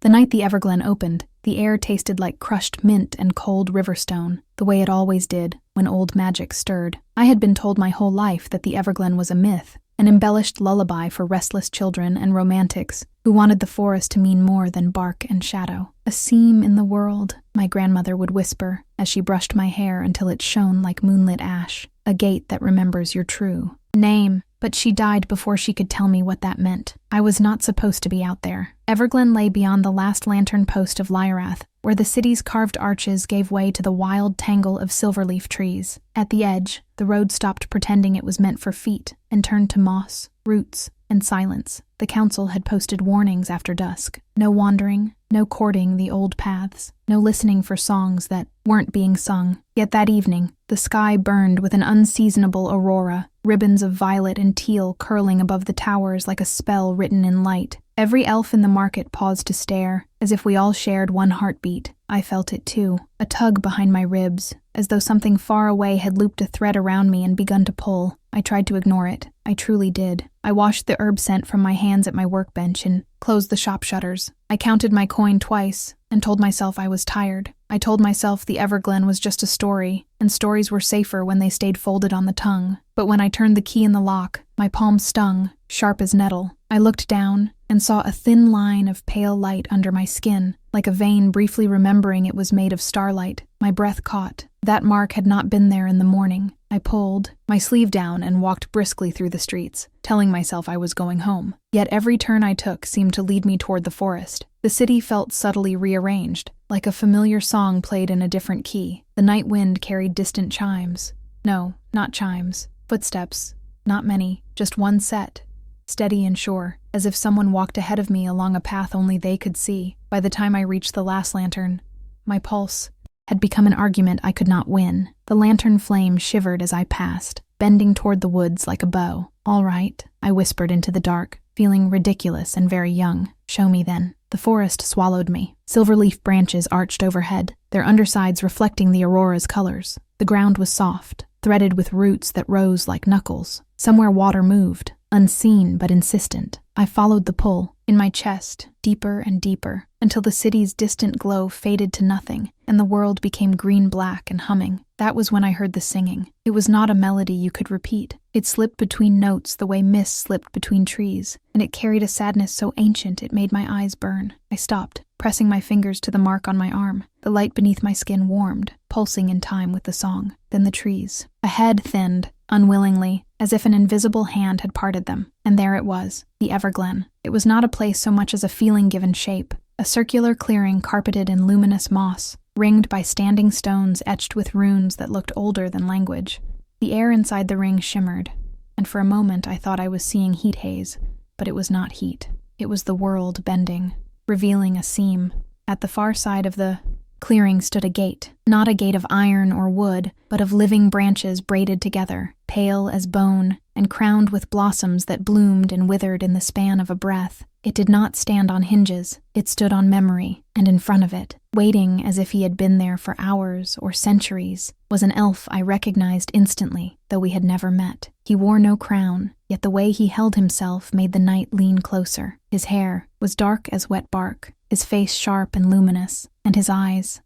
The night the Everglen opened, the air tasted like crushed mint and cold riverstone, the way it always did when old magic stirred. I had been told my whole life that the Everglen was a myth, an embellished lullaby for restless children and romantics who wanted the forest to mean more than bark and shadow. A seam in the world, my grandmother would whisper as she brushed my hair until it shone like moonlit ash. A gate that remembers your true name. But she died before she could tell me what that meant. I was not supposed to be out there. Everglen lay beyond the last lantern post of Lyrath, where the city's carved arches gave way to the wild tangle of silverleaf trees. At the edge, the road stopped pretending it was meant for feet and turned to moss, roots, and silence. The council had posted warnings after dusk. No wandering, no courting the old paths, no listening for songs that weren't being sung. Yet that evening, the sky burned with an unseasonable aurora, ribbons of violet and teal curling above the towers like a spell written in light. Every elf in the market paused to stare, as if we all shared one heartbeat. I felt it too, a tug behind my ribs, as though something far away had looped a thread around me and begun to pull. I tried to ignore it. I truly did. I washed the herb scent from my hands at my workbench and closed the shop shutters. I counted my coin twice and told myself I was tired. I told myself the Everglen was just a story, and stories were safer when they stayed folded on the tongue. But when I turned the key in the lock, my palm stung, sharp as nettle. I looked down and saw a thin line of pale light under my skin, like a vein briefly remembering it was made of starlight. My breath caught. That mark had not been there in the morning. I pulled my sleeve down and walked briskly through the streets, telling myself I was going home. Yet every turn I took seemed to lead me toward the forest. The city felt subtly rearranged, like a familiar song played in a different key. The night wind carried distant chimes. No, not chimes. Footsteps. Not many, just one set. Steady and sure, as if someone walked ahead of me along a path only they could see. By the time I reached the last lantern, my pulse had become an argument I could not win. The lantern flame shivered as I passed, bending toward the woods like a bow. "All right," I whispered into the dark, feeling ridiculous and very young. "Show me then." The forest swallowed me. Silverleaf branches arched overhead, their undersides reflecting the aurora's colors. The ground was soft, threaded with roots that rose like knuckles. Somewhere water moved, unseen but insistent. I followed the pull, in my chest, deeper and deeper, until the city's distant glow faded to nothing, and the world became green-black and humming. That was when I heard the singing. It was not a melody you could repeat. It slipped between notes the way mist slipped between trees, and it carried a sadness so ancient it made my eyes burn. I stopped, pressing my fingers to the mark on my arm. The light beneath my skin warmed, pulsing in time with the song. Then the trees. A head thinned, unwillingly, as if an invisible hand had parted them. And there it was, the Everglen. It was not a place so much as a feeling given shape. A circular clearing carpeted in luminous moss, ringed by standing stones etched with runes that looked older than language. The air inside the ring shimmered, and for a moment I thought I was seeing heat haze, but it was not heat. It was the world bending, revealing a seam. At the far side of the clearing stood a gate, not a gate of iron or wood, but of living branches braided together, pale as bone, and crowned with blossoms that bloomed and withered in the span of a breath. It did not stand on hinges. It stood on memory, and in front of it, waiting as if he had been there for hours or centuries, was an elf I recognized instantly, though we had never met. He wore no crown, yet the way he held himself made the night lean closer. His hair was dark as wet bark, his face sharp and luminous, and his eyes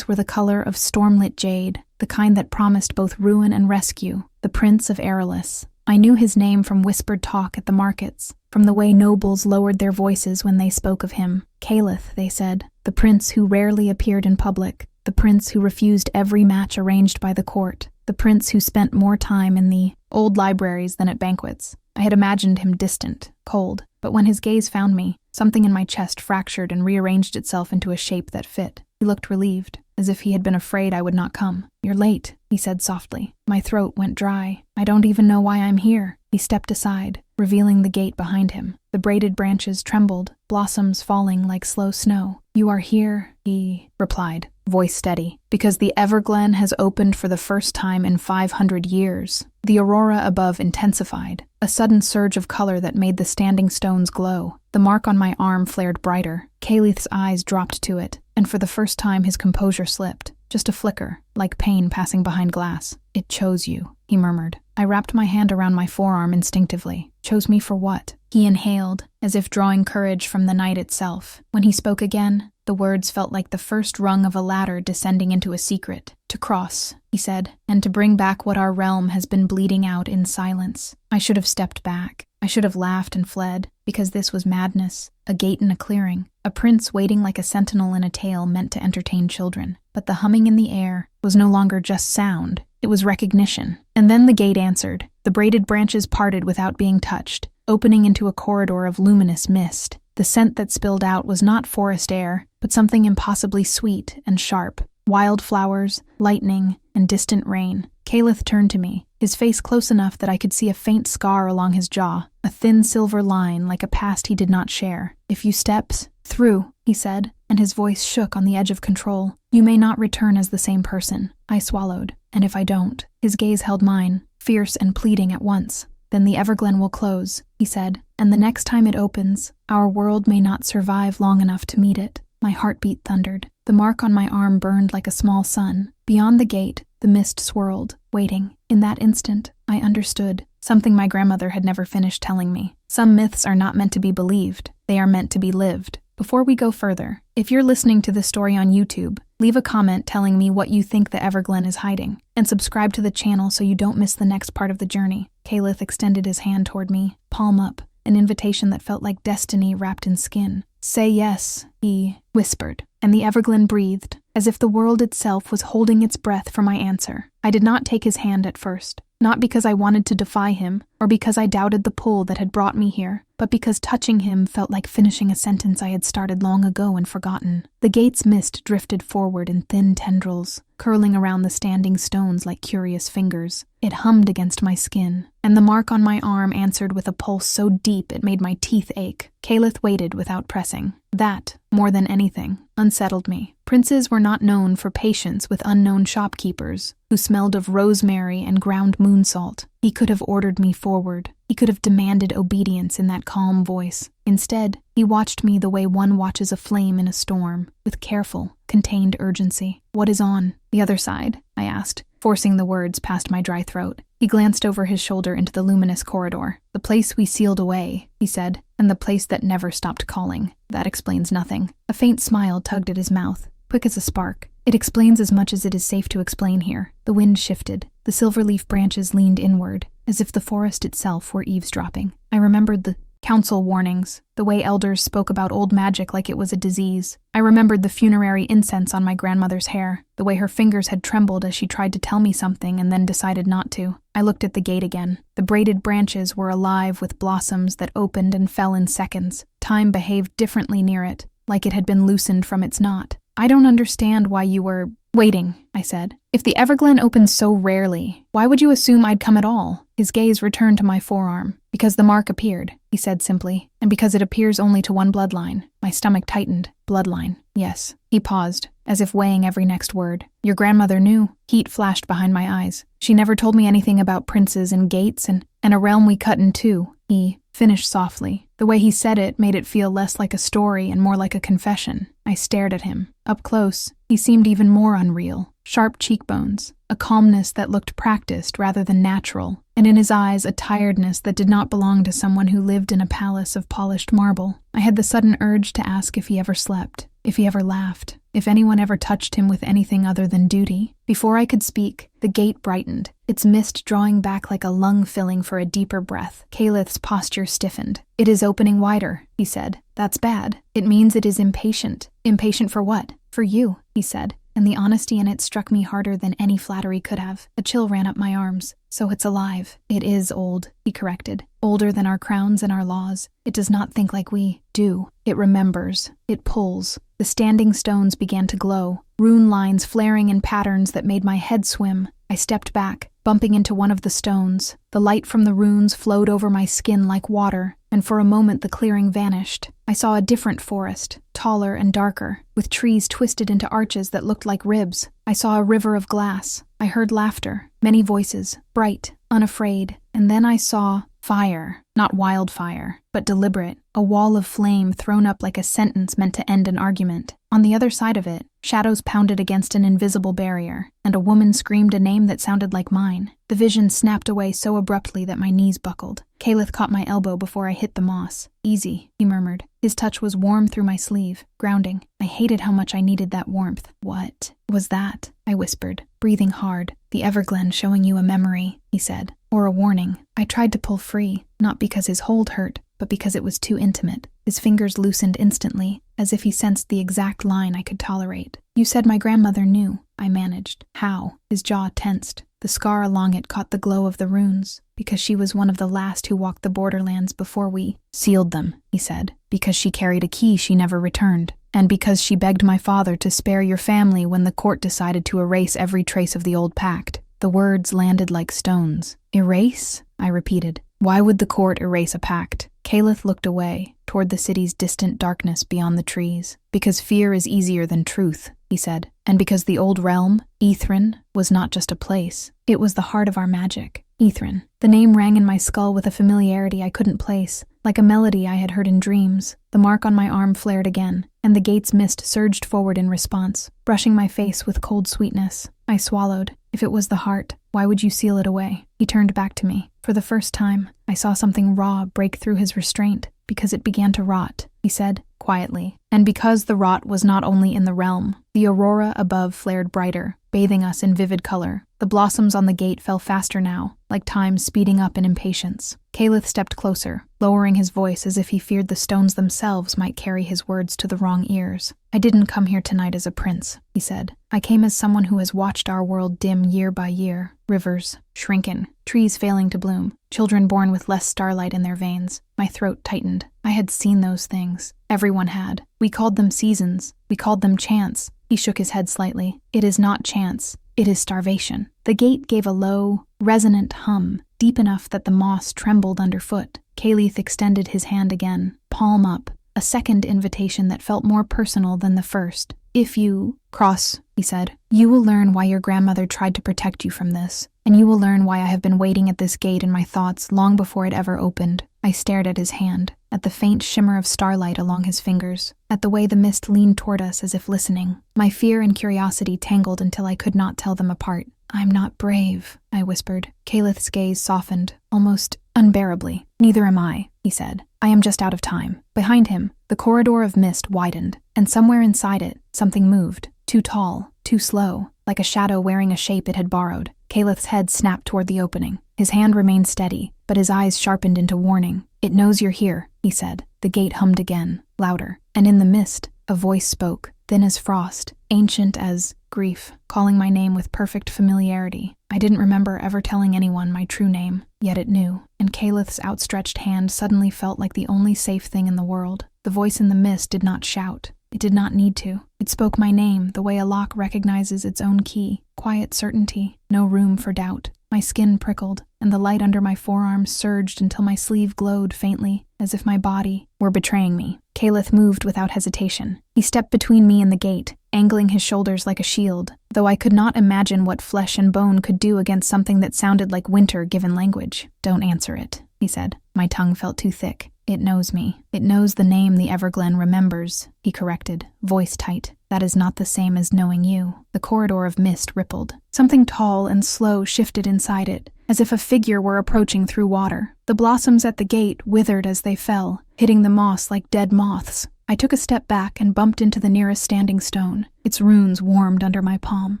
were the color of stormlit jade, the kind that promised both ruin and rescue. The Prince of Kaelith. I knew his name from whispered talk at the markets, from the way nobles lowered their voices when they spoke of him. Kaelith, they said, the prince who rarely appeared in public, the prince who refused every match arranged by the court, the prince who spent more time in the old libraries than at banquets. I had imagined him distant, cold, but when his gaze found me, something in my chest fractured and rearranged itself into a shape that fit. He looked relieved, as if he had been afraid I would not come. "You're late," he said softly. My throat went dry. "I don't even know why I'm here." He stepped aside, revealing the gate behind him. The braided branches trembled, blossoms falling like slow snow. "You are here," he replied, voice steady, "because the Everglen has opened for the first time in 500 years. The aurora above intensified, a sudden surge of color that made the standing stones glow. The mark on my arm flared brighter. Kaelith's eyes dropped to it, and for the first time his composure slipped. Just a flicker, like pain passing behind glass. "It chose you," he murmured. I wrapped my hand around my forearm instinctively. Chose me for what? He inhaled, as if drawing courage from the night itself. When he spoke again, the words felt like the first rung of a ladder descending into a secret. To cross, he said, and to bring back what our realm has been bleeding out in silence. I should have stepped back. I should have laughed and fled, because this was madness, a gate in a clearing, a prince waiting like a sentinel in a tale meant to entertain children. But the humming in the air was no longer just sound, it was recognition. And then the gate answered. The braided branches parted without being touched, opening into a corridor of luminous mist. The scent that spilled out was not forest air, but something impossibly sweet and sharp. Wildflowers, lightning, and distant rain. Kaelith turned to me, his face close enough that I could see a faint scar along his jaw, a thin silver line like a past he did not share. "A few steps, through," he said, and his voice shook on the edge of control. "You may not return as the same person." I swallowed. "And if I don't?" His gaze held mine, fierce and pleading at once. "Then the Everglen will close," he said, "and the next time it opens, our world may not survive long enough to meet it." My heartbeat thundered. The mark on my arm burned like a small sun. Beyond the gate, the mist swirled, waiting. In that instant, I understood, something my grandmother had never finished telling me. Some myths are not meant to be believed, they are meant to be lived. Before we go further, if you're listening to this story on YouTube, leave a comment telling me what you think the Everglen is hiding, and subscribe to the channel so you don't miss the next part of the journey. Kaelith extended his hand toward me, palm up, an invitation that felt like destiny wrapped in skin. "Say yes," he whispered, and the Everglen breathed, as if the world itself was holding its breath for my answer. I did not take his hand at first, not because I wanted to defy him, or because I doubted the pull that had brought me here, but because touching him felt like finishing a sentence I had started long ago and forgotten. The gate's mist drifted forward in thin tendrils, curling around the standing stones like curious fingers. It hummed against my skin, and the mark on my arm answered with a pulse so deep it made my teeth ache. Kaelith waited without pressing. That, more than anything, unsettled me. Princes were not known for patience with unknown shopkeepers who smelled of rosemary and ground moon salt. He could have ordered me forward. He could have demanded obedience in that calm voice. Instead, he watched me the way one watches a flame in a storm, with careful, contained urgency. "What is on the other side?" I asked, forcing the words past my dry throat. He glanced over his shoulder into the luminous corridor. "The place we sealed away," he said, "and the place that never stopped calling. That explains nothing." A faint smile tugged at his mouth, quick as a spark. "It explains as much as it is safe to explain here." The wind shifted. The silver-leaf branches leaned inward, as if the forest itself were eavesdropping. I remembered the council warnings, the way elders spoke about old magic like it was a disease. I remembered the funerary incense on my grandmother's hair, the way her fingers had trembled as she tried to tell me something and then decided not to. I looked at the gate again. The braided branches were alive with blossoms that opened and fell in seconds. Time behaved differently near it, like it had been loosened from its knot. "I don't understand why you were waiting," I said. "If the Everglen opens so rarely, why would you assume I'd come at all?" His gaze returned to my forearm. "Because the mark appeared," he said simply, "and because it appears only to one bloodline." My stomach tightened. "Bloodline, yes." He paused, as if weighing every next word. "Your grandmother knew." Heat flashed behind my eyes. "She never told me anything about princes and gates and a realm we cut in two," he finished softly. The way he said it made it feel less like a story and more like a confession. I stared at him. Up close, he seemed even more unreal. Sharp cheekbones, a calmness that looked practiced rather than natural, and in his eyes a tiredness that did not belong to someone who lived in a palace of polished marble. I had the sudden urge to ask if he ever slept, if he ever laughed, if anyone ever touched him with anything other than duty. Before I could speak, the gate brightened, its mist drawing back like a lung filling for a deeper breath. Kaelith's posture stiffened. "It is opening wider," he said. "That's bad. It means it is impatient." "Impatient for what?" "For you," he said, and the honesty in it struck me harder than any flattery could have. A chill ran up my arms. "So it's alive." "It is old," he corrected. "Older than our crowns and our laws. It does not think like we do. It remembers. It pulls." The standing stones began to glow, rune lines flaring in patterns that made my head swim. I stepped back, bumping into one of the stones. The light from the runes flowed over my skin like water, and for a moment the clearing vanished. I saw a different forest, taller and darker, with trees twisted into arches that looked like ribs. I saw a river of glass. I heard laughter, many voices, bright, unafraid, and then I saw Fire, not wildfire, but deliberate, a wall of flame thrown up like a sentence meant to end an argument. On the other side of it, shadows pounded against an invisible barrier, and a woman screamed a name that sounded like mine. The vision snapped away so abruptly that my knees buckled. Kaelith caught my elbow before I hit the moss. "Easy," he murmured. His touch was warm through my sleeve, grounding. I hated how much I needed that warmth. "What was that?" I whispered, breathing hard. "The Everglen showing you a memory," he said. "Or a warning." I tried to pull free, not because his hold hurt, but because it was too intimate. His fingers loosened instantly, as if he sensed the exact line I could tolerate. "You said my grandmother knew," I managed. "How?" His jaw tensed. The scar along it caught the glow of the runes, because she was one of the last who walked the borderlands before we sealed them, he said. "Because she carried a key she never returned. And because she begged my father to spare your family when the court decided to erase every trace of the old pact." The words landed like stones. "Erase?" I repeated. "Why would the court erase a pact?" Kaelith looked away, toward the city's distant darkness beyond the trees. "Because fear is easier than truth," he said. "And because the old realm, Aethryn, was not just a place. It was the heart of our magic." Aethryn. The name rang in my skull with a familiarity I couldn't place, like a melody I had heard in dreams. The mark on my arm flared again, and the gate's mist surged forward in response, brushing my face with cold sweetness. I swallowed. "If it was the heart, why would you seal it away?" He turned back to me. For the first time, I saw something raw break through his restraint. "Because it began to rot," he said, quietly. "And because the rot was not only in the realm." The aurora above flared brighter, bathing us in vivid color. The blossoms on the gate fell faster now, like time speeding up in impatience. Kaelith stepped closer, lowering his voice as if he feared the stones themselves might carry his words to the wrong ears. "I didn't come here tonight as a prince," he said. "I came as someone who has watched our world dim year by year. Rivers shrinking, trees failing to bloom, children born with less starlight in their veins." My throat tightened. I had seen those things. Everyone had. We called them seasons. We called them chance. He shook his head slightly. "It is not chance. It is starvation." The gate gave a low, resonant hum, deep enough that the moss trembled underfoot. Kaelith extended his hand again, palm up, a second invitation that felt more personal than the first. "If you cross," he said, "you will learn why your grandmother tried to protect you from this, and you will learn why I have been waiting at this gate in my thoughts long before it ever opened." I stared at his hand, at the faint shimmer of starlight along his fingers, at the way the mist leaned toward us as if listening. My fear and curiosity tangled until I could not tell them apart. "I'm not brave," I whispered. Kaelith's gaze softened, almost unbearably. "Neither am I," he said. "I am just out of time." Behind him, the corridor of mist widened, and somewhere inside it, something moved. Too tall, too slow, like a shadow wearing a shape it had borrowed. Kaelith's head snapped toward the opening. His hand remained steady, but his eyes sharpened into warning. "It knows you're here," he said. The gate hummed again, louder, and in the mist, a voice spoke, thin as frost, ancient as grief, calling my name with perfect familiarity. I didn't remember ever telling anyone my true name, yet it knew, and Kaelith's outstretched hand suddenly felt like the only safe thing in the world. The voice in the mist did not shout. It did not need to. It spoke my name the way a lock recognizes its own key. Quiet certainty, no room for doubt. My skin prickled, and the light under my forearm surged until my sleeve glowed faintly, as if my body were betraying me. Kaelith moved without hesitation. He stepped between me and the gate, angling his shoulders like a shield, though I could not imagine what flesh and bone could do against something that sounded like winter given language. "Don't answer it," he said. My tongue felt too thick. "It knows me. It knows the name the Everglen remembers," he corrected, voice tight. "That is not the same as knowing you." The corridor of mist rippled. Something tall and slow shifted inside it, as if a figure were approaching through water. The blossoms at the gate withered as they fell, hitting the moss like dead moths. I took a step back and bumped into the nearest standing stone. Its runes warmed under my palm.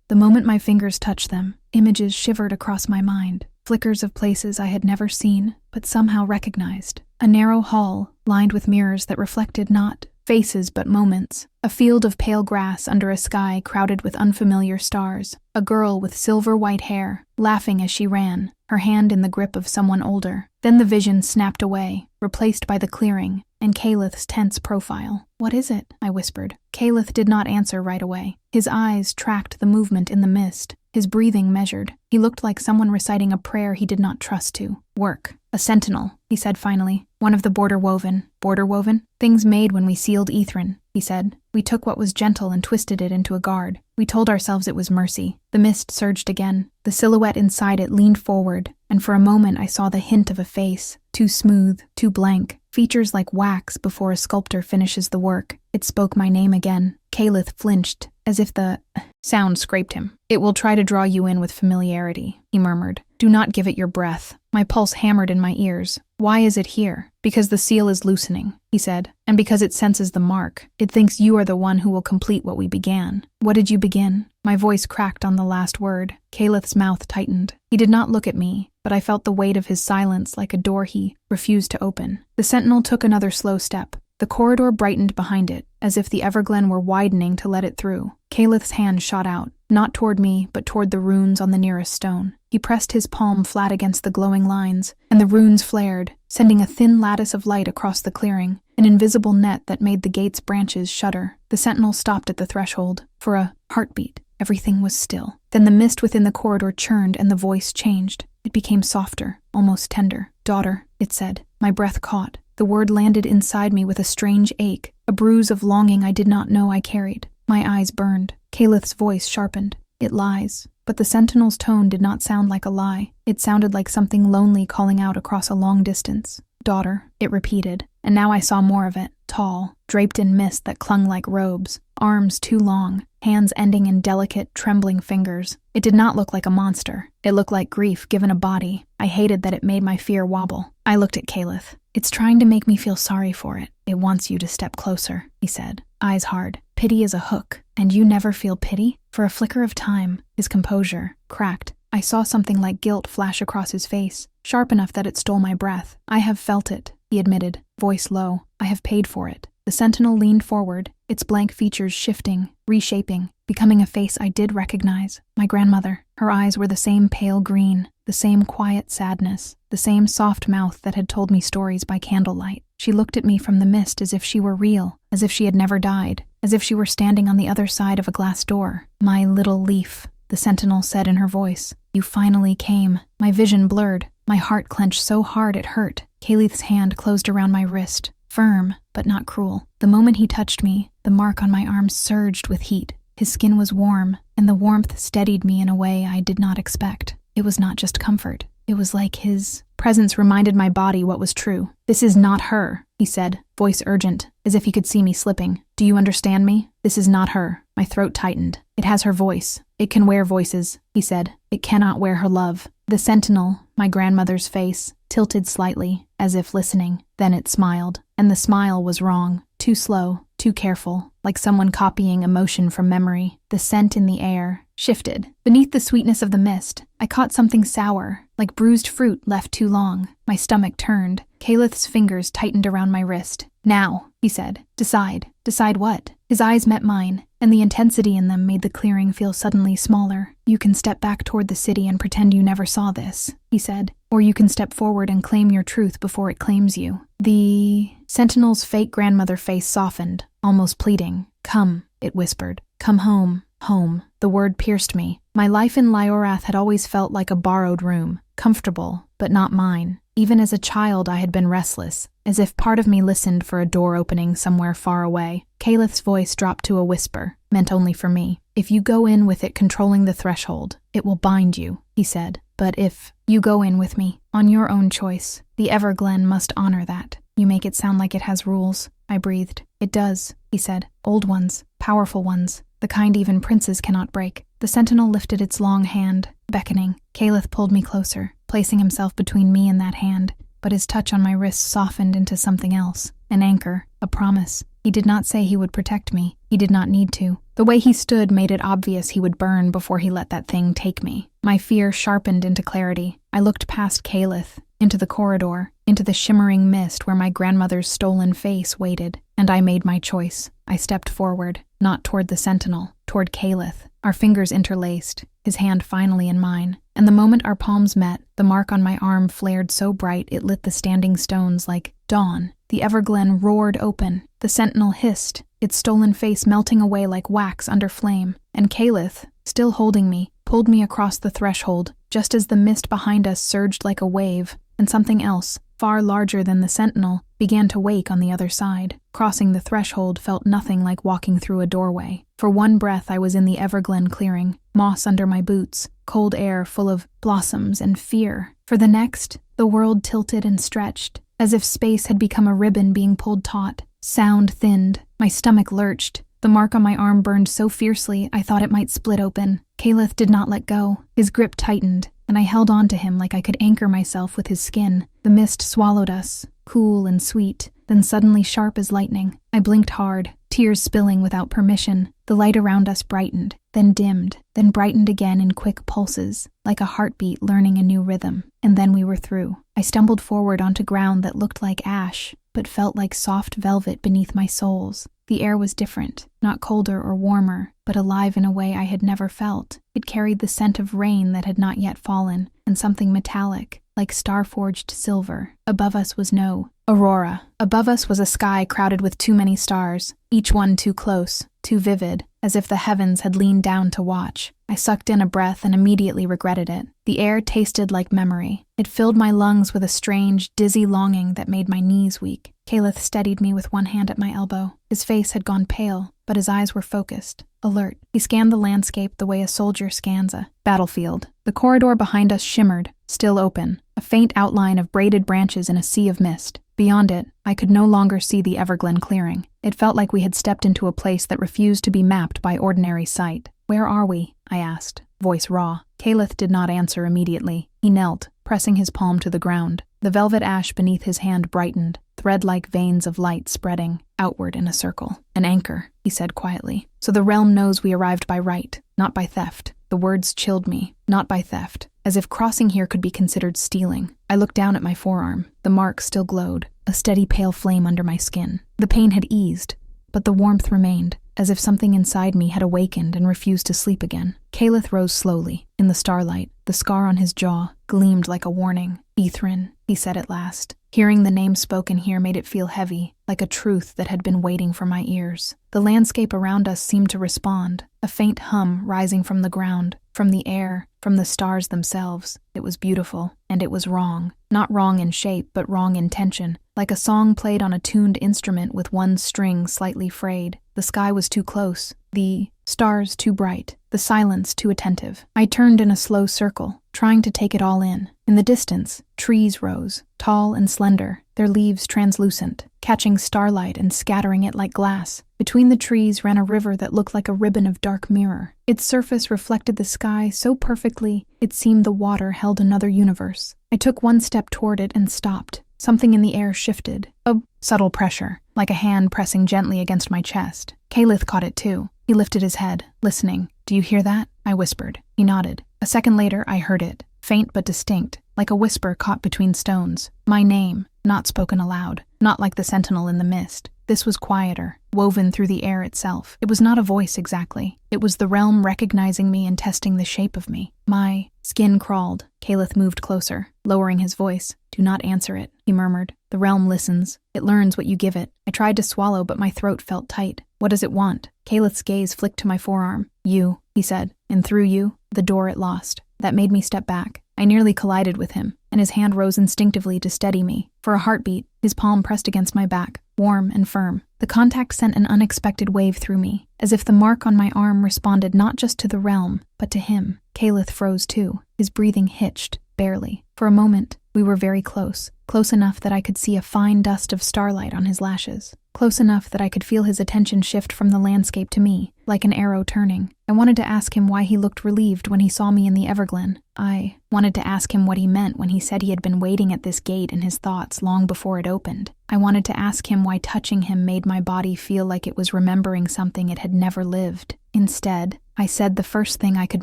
The moment my fingers touched them, images shivered across my mind. Flickers of places I had never seen, but somehow recognized. A narrow hall, lined with mirrors that reflected not faces but moments. A field of pale grass under a sky crowded with unfamiliar stars. A girl with silver-white hair, laughing as she ran, her hand in the grip of someone older. Then the vision snapped away, replaced by the clearing, and Kaelith's tense profile. "What is it?" I whispered. Kaelith did not answer right away. His eyes tracked the movement in the mist, his breathing measured. He looked like someone reciting a prayer he did not trust to. "Work. A sentinel," he said finally. "One of the border woven. Border woven? Things made when we sealed Aethryn. he said. We took what was gentle and twisted it into a guard. We told ourselves it was mercy. The mist surged again. The silhouette inside it leaned forward, and for a moment I saw the hint of a face. Too smooth, too blank, features like wax before a sculptor finishes the work. It spoke my name again. Kaelith flinched, as if the sound scraped him. It will try to draw you in with familiarity, he murmured. Do not give it your breath. My pulse hammered in my ears. Why is it here? Because the seal is loosening, he said, and because it senses the mark. It thinks you are the one who will complete what we began. What did you begin? My voice cracked on the last word. Kaelith's mouth tightened. He did not look at me, but I felt the weight of his silence like a door he refused to open. The sentinel took another slow step. The corridor brightened behind it, as if the Everglen were widening to let it through. Kaelith's hand shot out, not toward me, but toward the runes on the nearest stone. He pressed his palm flat against the glowing lines, and the runes flared, sending a thin lattice of light across the clearing, an invisible net that made the gate's branches shudder. The sentinel stopped at the threshold. For a heartbeat, everything was still. Then the mist within the corridor churned and the voice changed. It became softer, almost tender. Daughter, it said. My breath caught. The word landed inside me with a strange ache, a bruise of longing I did not know I carried. My eyes burned. Kaelith's voice sharpened. It lies. But the sentinel's tone did not sound like a lie. It sounded like something lonely calling out across a long distance. Daughter, it repeated, and now I saw more of it. Tall, draped in mist that clung like robes, arms too long, hands ending in delicate, trembling fingers. It did not look like a monster. It looked like grief given a body. I hated that it made my fear wobble. I looked at Kaelith. It's trying to make me feel sorry for it. It wants you to step closer, he said, eyes hard. Pity is a hook, and you never feel pity? For a flicker of time, his composure cracked. I saw something like guilt flash across his face, sharp enough that it stole my breath. I have felt it, he admitted, voice low. I have paid for it. The sentinel leaned forward, its blank features shifting, reshaping, becoming a face I did recognize. My grandmother. Her eyes were the same pale green, the same quiet sadness, the same soft mouth that had told me stories by candlelight. She looked at me from the mist as if she were real, as if she had never died, as if she were standing on the other side of a glass door. My little leaf, the sentinel said in her voice. You finally came. My vision blurred. My heart clenched so hard it hurt. Kaelith's hand closed around my wrist, firm, but not cruel. The moment he touched me, the mark on my arm surged with heat. His skin was warm, and the warmth steadied me in a way I did not expect. It was not just comfort. It was like his presence reminded my body what was true. This is not her, he said, voice urgent, as if he could see me slipping. Do you understand me? This is not her. My throat tightened. It has her voice. It can wear voices, he said. It cannot wear her love. The sentinel, my grandmother's face, tilted slightly, as if listening. Then it smiled, and the smile was wrong. Too slow, too careful, like someone copying emotion from memory. The scent in the air shifted. Beneath the sweetness of the mist, I caught something sour, like bruised fruit left too long. My stomach turned. Kaelith's fingers tightened around my wrist. Now, he said. Decide. Decide what? His eyes met mine, and the intensity in them made the clearing feel suddenly smaller. You can step back toward the city and pretend you never saw this, he said. Or you can step forward and claim your truth before it claims you. The sentinel's fake grandmother face softened, almost pleading. Come, it whispered. Come home. Home. The word pierced me. My life in Lyorath had always felt like a borrowed room, comfortable, but not mine. Even as a child I had been restless, as if part of me listened for a door opening somewhere far away. Kaelith's voice dropped to a whisper, meant only for me. If you go in with it controlling the threshold, it will bind you, he said. But if you go in with me, on your own choice, the Everglen must honor that. You make it sound like it has rules, I breathed. It does, he said. Old ones, powerful ones, the kind even princes cannot break. The sentinel lifted its long hand, beckoning. Kaelith pulled me closer, placing himself between me and that hand, but his touch on my wrist softened into something else, an anchor, a promise. He did not say he would protect me. He did not need to. The way he stood made it obvious he would burn before he let that thing take me. My fear sharpened into clarity. I looked past Kaelith, into the corridor, into the shimmering mist where my grandmother's stolen face waited, and I made my choice. I stepped forward, not toward the sentinel, toward Kaelith. Our fingers interlaced, his hand finally in mine, and the moment our palms met, the mark on my arm flared so bright it lit the standing stones like dawn. The Everglen roared open. The sentinel hissed, its stolen face melting away like wax under flame, and Kaelith, still holding me, pulled me across the threshold, just as the mist behind us surged like a wave, and something else, far larger than the sentinel, began to wake on the other side. Crossing the threshold felt nothing like walking through a doorway. For one breath I was in the Everglen clearing, moss under my boots, cold air full of blossoms and fear. For the next, the world tilted and stretched, as if space had become a ribbon being pulled taut. Sound thinned, my stomach lurched. The mark on my arm burned so fiercely I thought it might split open. Kaelith did not let go. His grip tightened, and I held on to him like I could anchor myself with his skin. The mist swallowed us, cool and sweet, then suddenly sharp as lightning. I blinked hard, tears spilling without permission. The light around us brightened, then dimmed, then brightened again in quick pulses, like a heartbeat learning a new rhythm. And then we were through. I stumbled forward onto ground that looked like ash, but felt like soft velvet beneath my soles. The air was different, not colder or warmer, but alive in a way I had never felt. It carried the scent of rain that had not yet fallen, and something metallic, like star-forged silver. Above us was no aurora. Above us was a sky crowded with too many stars, each one too close, too vivid, as if the heavens had leaned down to watch. I sucked in a breath and immediately regretted it. The air tasted like memory. It filled my lungs with a strange, dizzy longing that made my knees weak. Kaelith steadied me with one hand at my elbow. His face had gone pale, but his eyes were focused, alert. He scanned the landscape the way a soldier scans a battlefield. The corridor behind us shimmered, still open, a faint outline of braided branches in a sea of mist. Beyond it, I could no longer see the Everglen clearing. It felt like we had stepped into a place that refused to be mapped by ordinary sight. "Where are we?" I asked, voice raw. Kaelith did not answer immediately. He knelt, pressing his palm to the ground. The velvet ash beneath his hand brightened, thread-like veins of light spreading outward in a circle. "An anchor," he said quietly. "So the realm knows we arrived by right, not by theft." The words chilled me. Not by theft. As if crossing here could be considered stealing. I looked down at my forearm. The mark still glowed, a steady pale flame under my skin. The pain had eased, but the warmth remained, as if something inside me had awakened and refused to sleep again. Kaelith rose slowly. In the starlight, the scar on his jaw gleamed like a warning. "Aethryn," he said at last. Hearing the name spoken here made it feel heavy, like a truth that had been waiting for my ears. The landscape around us seemed to respond, a faint hum rising from the ground, from the air, from the stars themselves. It was beautiful, and it was wrong. Not wrong in shape, but wrong in tension, like a song played on a tuned instrument with one string slightly frayed. The sky was too close, the stars too bright, the silence too attentive. I turned in a slow circle, trying to take it all in. In the distance, trees rose, tall and slender, their leaves translucent, catching starlight and scattering it like glass. Between the trees ran a river that looked like a ribbon of dark mirror. Its surface reflected the sky so perfectly, it seemed the water held another universe. I took one step toward it and stopped. Something in the air shifted. A subtle pressure, like a hand pressing gently against my chest. Kaelith caught it too. He lifted his head, listening. "Do you hear that?" I whispered. He nodded. A second later, I heard it, faint but distinct, like a whisper caught between stones. My name, not spoken aloud, not like the sentinel in the mist. This was quieter, woven through the air itself. It was not a voice exactly. It was the realm recognizing me and testing the shape of me. My skin crawled. Kaelith moved closer, lowering his voice. "Do not answer it," he murmured. "The realm listens. It learns what you give it." I tried to swallow, but my throat felt tight. "What does it want?" Kaelith's gaze flicked to my forearm. "You," he said, "and through you, the door it lost." That made me step back. I nearly collided with him, and his hand rose instinctively to steady me. For a heartbeat, his palm pressed against my back, warm and firm. The contact sent an unexpected wave through me, as if the mark on my arm responded not just to the realm, but to him. Kaelith froze too. His breathing hitched, barely. For a moment, we were very close enough that I could see a fine dust of starlight on his lashes. Close enough that I could feel his attention shift from the landscape to me, like an arrow turning. I wanted to ask him why he looked relieved when he saw me in the Everglen. I wanted to ask him what he meant when he said he had been waiting at this gate in his thoughts long before it opened. I wanted to ask him why touching him made my body feel like it was remembering something it had never lived. Instead, I said the first thing I could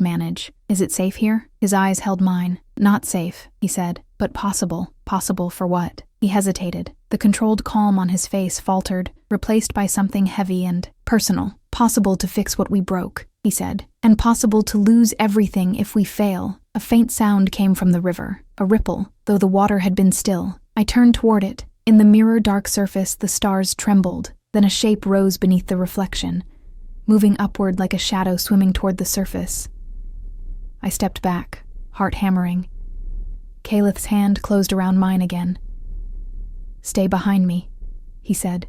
manage. "Is it safe here?" His eyes held mine. "Not safe," he said, "but possible." Possible for what? He hesitated. The controlled calm on his face faltered, replaced by something heavy and personal. "Possible to fix what we broke," he said, "and possible to lose everything if we fail." A faint sound came from the river, a ripple, though the water had been still. I turned toward it. In the mirror-dark surface, the stars trembled. Then a shape rose beneath the reflection, moving upward like a shadow swimming toward the surface. I stepped back, heart hammering. Kaelith's hand closed around mine again. "Stay behind me," he said.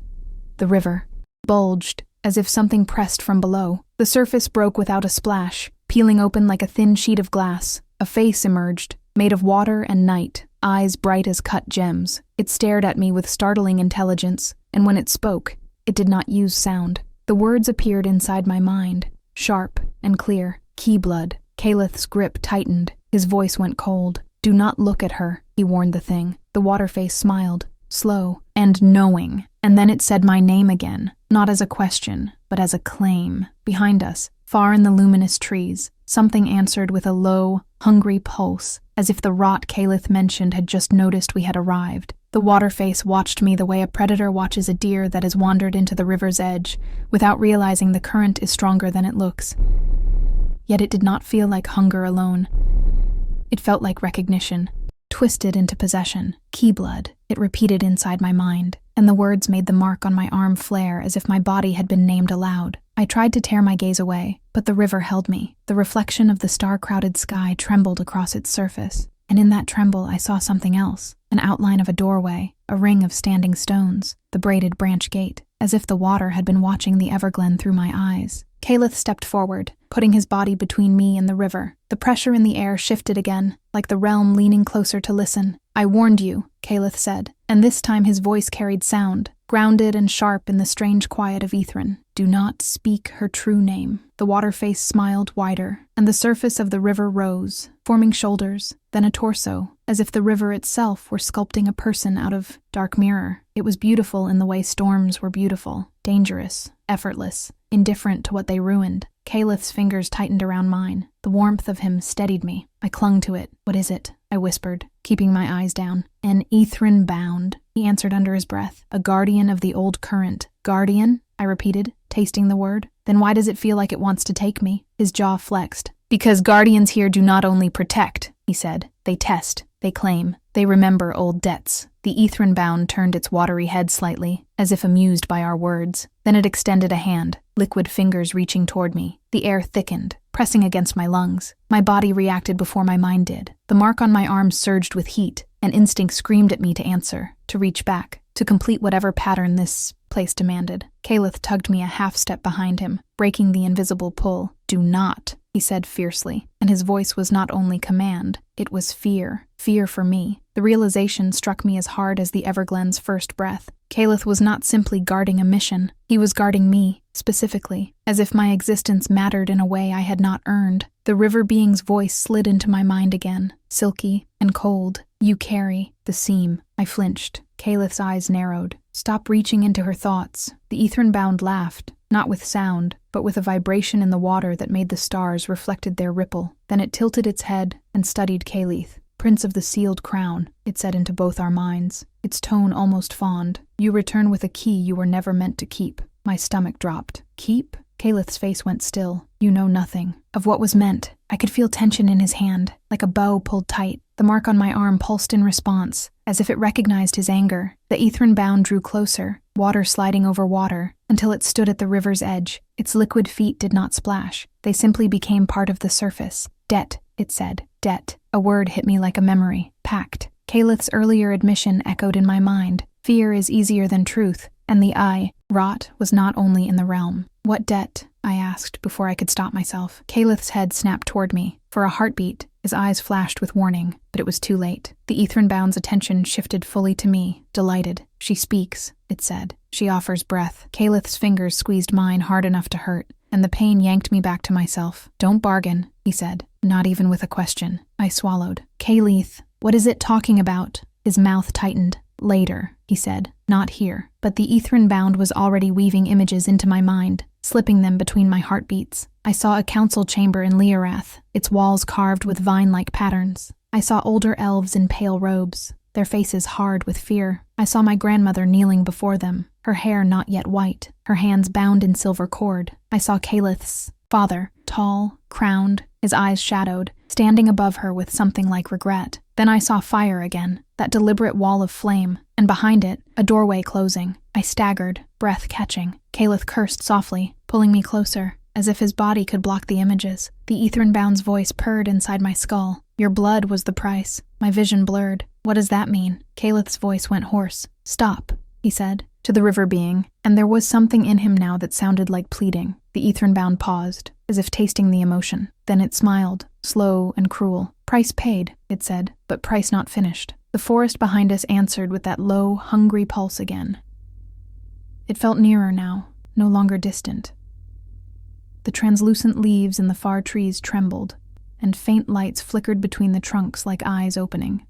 The river bulged, as if something pressed from below. The surface broke without a splash, peeling open like a thin sheet of glass. A face emerged, made of water and night, eyes bright as cut gems. It stared at me with startling intelligence, and when it spoke, it did not use sound. The words appeared inside my mind, sharp and clear. Keyblood. Kaelith's grip tightened. His voice went cold. Do not look at her, he warned the thing. The water face smiled, slow and knowing, and then it said my name again, not as a question, but as a claim. Behind us, far in the luminous trees, something answered with a low, hungry pulse, as if the rot Kaelith mentioned had just noticed we had arrived. The waterface watched me the way a predator watches a deer that has wandered into the river's edge, without realizing the current is stronger than it looks. Yet it did not feel like hunger alone. It felt like recognition, twisted into possession. Keyblood, it repeated inside my mind, and the words made the mark on my arm flare as if my body had been named aloud. I tried to tear my gaze away, but the river held me. The reflection of the star-crowded sky trembled across its surface, and in that tremble I saw something else, an outline of a doorway, a ring of standing stones, the braided branch gate, as if the water had been watching the Everglen through my eyes. Kaelith stepped forward, putting his body between me and the river. The pressure in the air shifted again, like the realm leaning closer to listen. I warned you, Kaelith said, and this time his voice carried sound, grounded and sharp in the strange quiet of Aethryn. Do not speak her true name. The water face smiled wider, and the surface of the river rose, forming shoulders, then a torso, as if the river itself were sculpting a person out of dark mirror. It was beautiful in the way storms were beautiful, dangerous, effortless, indifferent to what they ruined. Kaelith's fingers tightened around mine. The warmth of him steadied me. I clung to it. What is it? I whispered, keeping my eyes down. An Aethryn bound, he answered under his breath. A guardian of the old current. Guardian? I repeated, tasting the word. Then why does it feel like it wants to take me? His jaw flexed. Because guardians here do not only protect, he said. They test. They claim. They remember old debts. The Aethryn bound turned its watery head slightly, as if amused by our words. Then it extended a hand, liquid fingers reaching toward me. The air thickened, pressing against my lungs. My body reacted before my mind did. The mark on my arm surged with heat. An instinct screamed at me to answer, to reach back, to complete whatever pattern this place demanded. Kaelith tugged me a half step behind him, breaking the invisible pull. Do not, he said fiercely, and his voice was not only command, it was fear. Fear for me. The realization struck me as hard as the Everglen's first breath. Kaelith was not simply guarding a mission. He was guarding me, specifically, as if my existence mattered in a way I had not earned. The river being's voice slid into my mind again, silky and cold. You carry the seam. I flinched. Kaelith's eyes narrowed. Stop reaching into her thoughts. The Aethryn bound laughed, not with sound, but with a vibration in the water that made the stars reflected their ripple. Then it tilted its head and studied Kaelith. Prince of the sealed crown, it said into both our minds, its tone almost fond. You return with a key you were never meant to keep. My stomach dropped. Keep? Kaelith's face went still. You know nothing of what was meant. I could feel tension in his hand, like a bow pulled tight. The mark on my arm pulsed in response, as if it recognized his anger. The Aethryn bound drew closer, water sliding over water, until it stood at the river's edge. Its liquid feet did not splash. They simply became part of the surface. Debt, it said. Debt. A word hit me like a memory. Pact. Kaelith's earlier admission echoed in my mind. Fear is easier than truth, and the rot was not only in the realm. What debt? I asked before I could stop myself. Kaelith's head snapped toward me. For a heartbeat, his eyes flashed with warning, but it was too late. The Aethryn bound's attention shifted fully to me, delighted. She speaks, it said. She offers breath. Kaelith's fingers squeezed mine hard enough to hurt, and the pain yanked me back to myself. Don't bargain, he said, not even with a question. I swallowed. Kaelith, what is it talking about? His mouth tightened. Later, he said, not here. But the Aethryn bound was already weaving images into my mind, slipping them between my heartbeats. I saw a council chamber in Leorath, its walls carved with vine-like patterns. I saw older elves in pale robes, their faces hard with fear. I saw my grandmother kneeling before them, her hair not yet white, her hands bound in silver cord. I saw Kaelith's father, tall, crowned, his eyes shadowed, standing above her with something like regret. Then I saw fire again, that deliberate wall of flame, and behind it, a doorway closing. I staggered, breath catching. Kaelith cursed softly, pulling me closer, as if his body could block the images. The Aethryn bound's voice purred inside my skull. Your blood was the price. My vision blurred. What does that mean? Kaelith's voice went hoarse. Stop, he said. to the river being, and there was something in him now that sounded like pleading. The Aethryn-bound paused, as if tasting the emotion. Then it smiled, slow and cruel. "Price paid," it said, "but price not finished." The forest behind us answered with that low, hungry pulse again. It felt nearer now, no longer distant. The translucent leaves in the far trees trembled, and faint lights flickered between the trunks like eyes opening.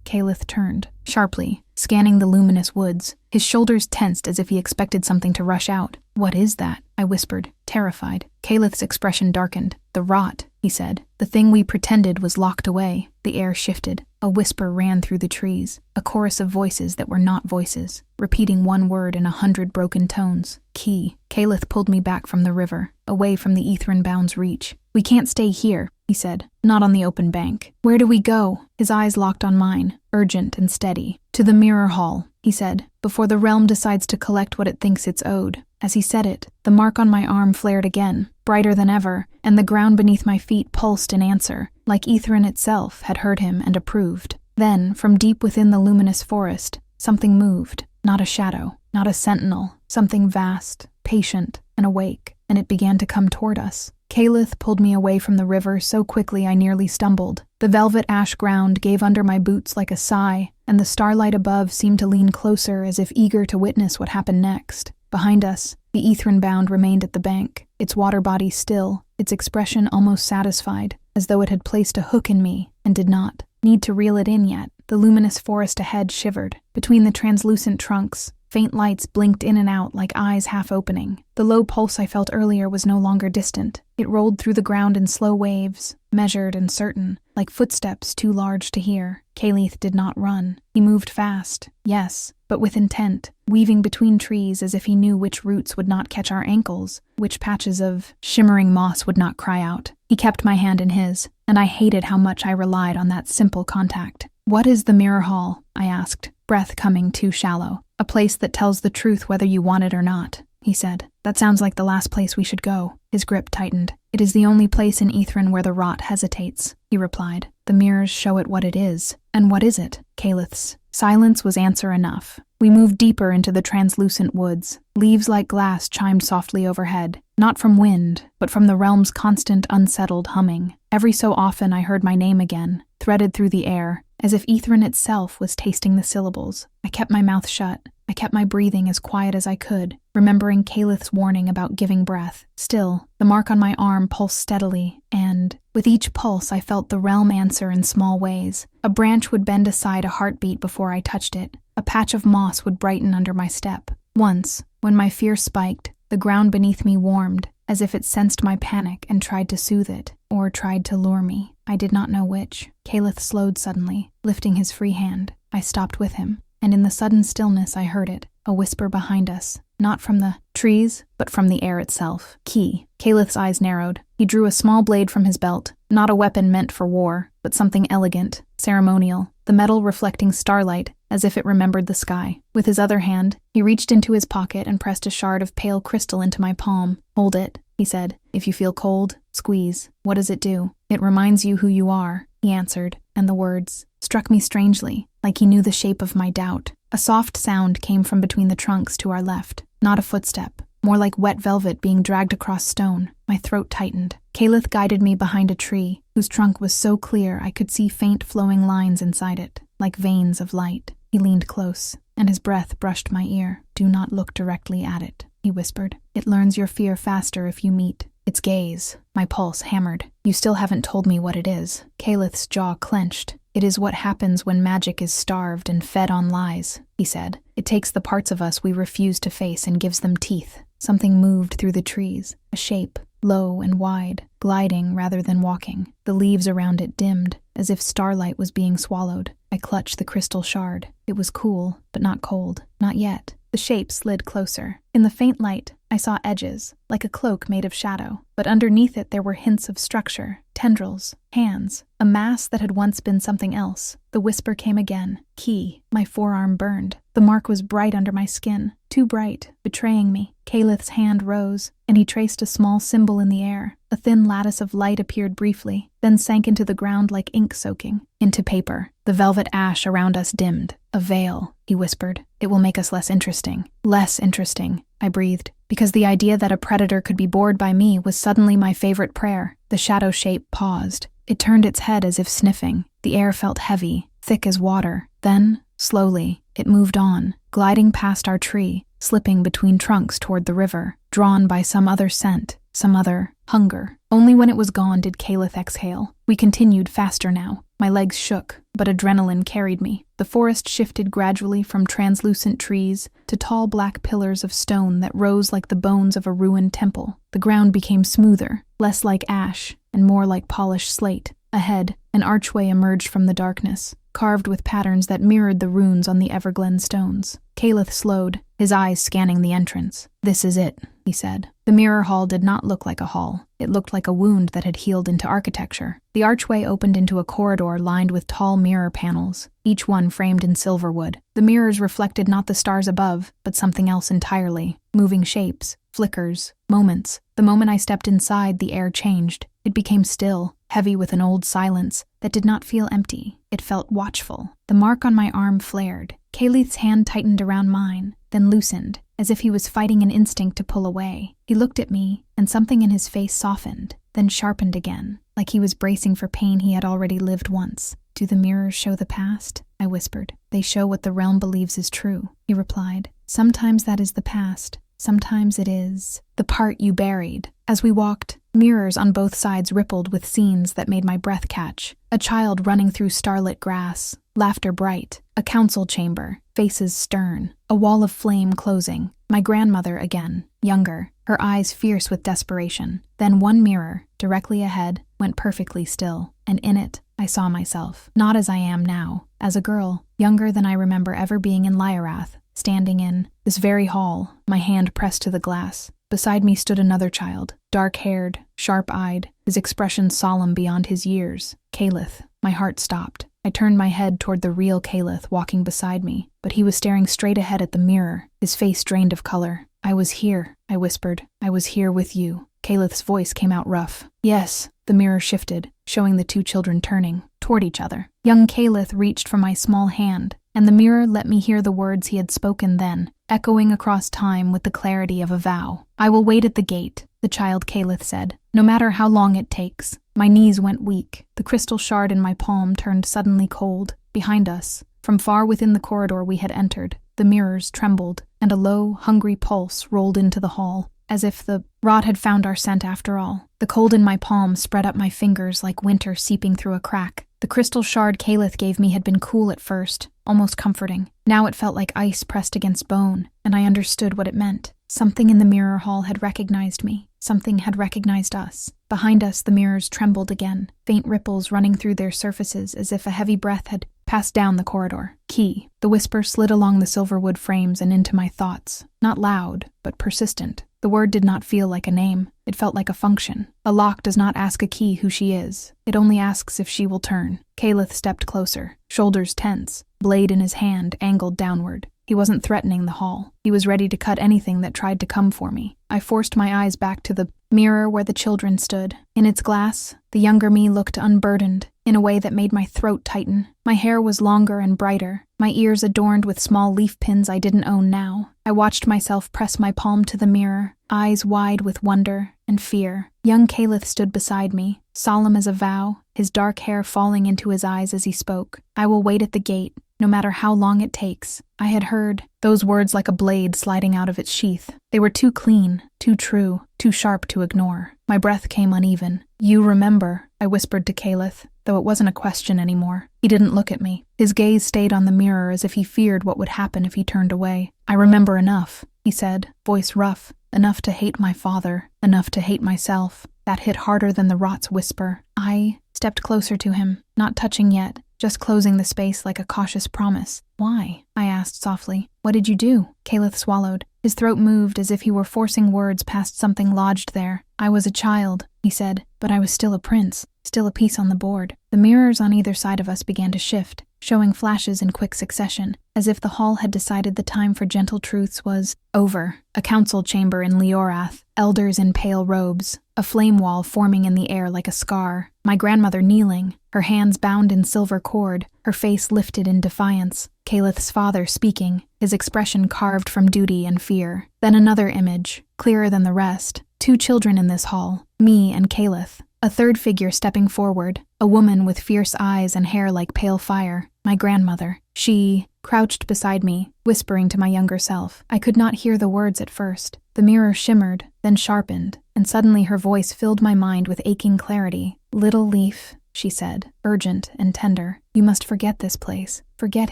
Kaelith turned, sharply, scanning the luminous woods. His shoulders tensed as if he expected something to rush out. "What is that?" I whispered, terrified. Kaelith's expression darkened. "The rot," he said. "The thing we pretended was locked away." The air shifted. A whisper ran through the trees, a chorus of voices that were not voices, repeating one word in 100 broken tones. "Key." Kaelith pulled me back from the river, away from the Aethryn-bound's reach. "We can't stay here," he said. "Not on the open bank." "Where do we go?" His eyes locked on mine, urgent and steady. "To the mirror hall," he said, "before the realm decides to collect what it thinks it's owed." As he said it, the mark on my arm flared again, brighter than ever, and the ground beneath my feet pulsed in answer, like Aethryn itself had heard him and approved. Then, from deep within the luminous forest, something moved. Not a shadow, not a sentinel, something vast, patient, and awake, and it began to come toward us. Kaelith pulled me away from the river so quickly I nearly stumbled. The velvet ash ground gave under my boots like a sigh, and the starlight above seemed to lean closer as if eager to witness what happened next. Behind us, the Aethryn-bound remained at the bank, its water body still, its expression almost satisfied, as though it had placed a hook in me and did not need to reel it in yet. The luminous forest ahead shivered. Between the translucent trunks, faint lights blinked in and out like eyes half opening. The low pulse I felt earlier was no longer distant. It rolled through the ground in slow waves, measured and certain, like footsteps too large to hear. Kaelith did not run. He moved fast, yes, but with intent, weaving between trees as if he knew which roots would not catch our ankles, which patches of shimmering moss would not cry out. He kept my hand in his, and I hated how much I relied on that simple contact. "What is the mirror hall?" I asked, breath coming too shallow. "A place that tells the truth whether you want it or not," he said. "That sounds like the last place we should go." His grip tightened. "It is the only place in Aethryn where the rot hesitates," he replied. "The mirrors show it what it is." "And what is it?" Kaelith's silence was answer enough. We moved deeper into the translucent woods. Leaves like glass chimed softly overhead, not from wind, but from the realm's constant unsettled humming. Every so often I heard my name again, threaded through the air, as if Aethryn itself was tasting the syllables. I kept my mouth shut. I kept my breathing as quiet as I could, remembering Kaelith's warning about giving breath. Still, the mark on my arm pulsed steadily, and, with each pulse I felt the realm answer in small ways. A branch would bend aside a heartbeat before I touched it. A patch of moss would brighten under my step. Once, when my fear spiked, the ground beneath me warmed, as if it sensed my panic and tried to soothe it, or tried to lure me. I did not know which. Kaelith slowed suddenly, lifting his free hand. I stopped with him, and in the sudden stillness I heard it, a whisper behind us, not from the trees, but from the air itself. "Key." Kaelith's eyes narrowed. He drew a small blade from his belt, not a weapon meant for war, but something elegant, ceremonial, the metal reflecting starlight, as if it remembered the sky. With his other hand, he reached into his pocket and pressed a shard of pale crystal into my palm. "Hold it," he said. "If you feel cold, squeeze." "What does it do?" "It reminds you who you are," he answered, and the words struck me strangely, like he knew the shape of my doubt. A soft sound came from between the trunks to our left, not a footstep, more like wet velvet being dragged across stone. My throat tightened. Kaelith guided me behind a tree, whose trunk was so clear I could see faint flowing lines inside it, like veins of light. He leaned close, and his breath brushed my ear. "Do not look directly at it," he whispered. "It learns your fear faster if you meet its gaze." My pulse hammered. "You still haven't told me what it is." Kaelith's jaw clenched. "It is what happens when magic is starved and fed on lies," he said. "It takes the parts of us we refuse to face and gives them teeth." Something moved through the trees, a shape, low and wide, gliding rather than walking. The leaves around it dimmed, as if starlight was being swallowed. I clutched the crystal shard. It was cool, but not cold. Not yet. The shape slid closer. In the faint light, I saw edges, like a cloak made of shadow, but underneath it there were hints of structure, tendrils, hands, a mass that had once been something else. The whisper came again. "Key." My forearm burned. The mark was bright under my skin, too bright, betraying me. Kaelith's hand rose, and he traced a small symbol in the air. A thin lattice of light appeared briefly, then sank into the ground like ink soaking into paper. The velvet ash around us dimmed. A veil, he whispered. It will make us less interesting. Less interesting, I breathed, because the idea that a predator could be bored by me was suddenly my favorite prayer. The shadow shape paused. It turned its head as if sniffing. The air felt heavy, thick as water. Then, slowly, it moved on, gliding past our tree, slipping between trunks toward the river, drawn by some other scent, some other hunger. Only when it was gone did Kaelith exhale. We continued faster now. My legs shook, but adrenaline carried me. The forest shifted gradually from translucent trees to tall black pillars of stone that rose like the bones of a ruined temple. The ground became smoother, less like ash, and more like polished slate. Ahead, an archway emerged from the darkness, carved with patterns that mirrored the runes on the Everglen stones. Kaelith slowed, his eyes scanning the entrance. "This is it," he said. The mirror hall did not look like a hall. It looked like a wound that had healed into architecture. The archway opened into a corridor lined with tall mirror panels, each one framed in silver wood. The mirrors reflected not the stars above, but something else entirely. Moving shapes, flickers, moments. The moment I stepped inside, the air changed. It became still, heavy with an old silence that did not feel empty. It felt watchful. The mark on my arm flared. Kaelith's hand tightened around mine, then loosened, as if he was fighting an instinct to pull away. He looked at me, and something in his face softened, then sharpened again, like he was bracing for pain he had already lived once. "Do the mirrors show the past?" I whispered. "They show what the realm believes is true," he replied. "Sometimes that is the past. Sometimes it is the part you buried." As we walked, mirrors on both sides rippled with scenes that made my breath catch. A child running through starlit grass, laughter bright, a council chamber, faces stern, a wall of flame closing. My grandmother again, younger, her eyes fierce with desperation. Then one mirror, directly ahead, went perfectly still, and in it, I saw myself, not as I am now, as a girl, younger than I remember ever being in Lyrath, standing in this very hall, my hand pressed to the glass. Beside me stood another child, dark-haired, sharp-eyed, his expression solemn beyond his years. Kaelith. My heart stopped. I turned my head toward the real Kaelith walking beside me, but he was staring straight ahead at the mirror, his face drained of color. "I was here," I whispered. "I was here with you." Kaelith's voice came out rough. "Yes." The mirror shifted, showing the two children turning toward each other. Young Kaelith reached for my small hand, and the mirror let me hear the words he had spoken then, echoing across time with the clarity of a vow. "I will wait at the gate," the child Kaelith said, "no matter how long it takes." My knees went weak. The crystal shard in my palm turned suddenly cold. Behind us, from far within the corridor we had entered, the mirrors trembled, and a low, hungry pulse rolled into the hall, as if the rot had found our scent after all. The cold in my palm spread up my fingers like winter seeping through a crack. The crystal shard Kaelith gave me had been cool at first, almost comforting. Now it felt like ice pressed against bone, and I understood what it meant. Something in the mirror hall had recognized me. Something had recognized us. Behind us, the mirrors trembled again, faint ripples running through their surfaces as if a heavy breath had passed down the corridor. "Key." The whisper slid along the silverwood frames and into my thoughts. Not loud, but persistent. The word did not feel like a name. It felt like a function. A lock does not ask a key who she is. It only asks if she will turn. Kaelith stepped closer, shoulders tense, blade in his hand angled downward. He wasn't threatening the hall. He was ready to cut anything that tried to come for me. I forced my eyes back to the mirror where the children stood. In its glass, the younger me looked unburdened, in a way that made my throat tighten. My hair was longer and brighter, my ears adorned with small leaf pins I didn't own now. I watched myself press my palm to the mirror, eyes wide with wonder and fear. Young Kaelith stood beside me, solemn as a vow, his dark hair falling into his eyes as he spoke. "I will wait at the gate, no matter how long it takes." I had heard those words like a blade sliding out of its sheath. They were too clean, too true, too sharp to ignore. My breath came uneven. "You remember," I whispered to Kaelith, though it wasn't a question anymore. He didn't look at me. His gaze stayed on the mirror as if he feared what would happen if he turned away. "I remember enough," he said, voice rough. "Enough to hate my father, enough to hate myself." That hit harder than the rot's whisper. I stepped closer to him, not touching yet, just closing the space like a cautious promise. "Why?" I asked softly. "What did you do?" Kaelith swallowed. His throat moved as if he were forcing words past something lodged there. "I was a child," he said, "but I was still a prince, still a piece on the board." The mirrors on either side of us began to shift. showing flashes in quick succession, as if the hall had decided the time for gentle truths was over. A council chamber in Leorath, elders in pale robes, a flame wall forming in the air like a scar, my grandmother kneeling, her hands bound in silver cord, her face lifted in defiance, Kaelith's father speaking, his expression carved from duty and fear. Then another image, clearer than the rest, 2 children in this hall, me and Kaelith. A third figure stepping forward, a woman with fierce eyes and hair like pale fire, my grandmother. She crouched beside me, whispering to my younger self. I could not hear the words at first. The mirror shimmered, then sharpened, and suddenly her voice filled my mind with aching clarity. "Little Leaf," she said, urgent and tender, "you must forget this place. Forget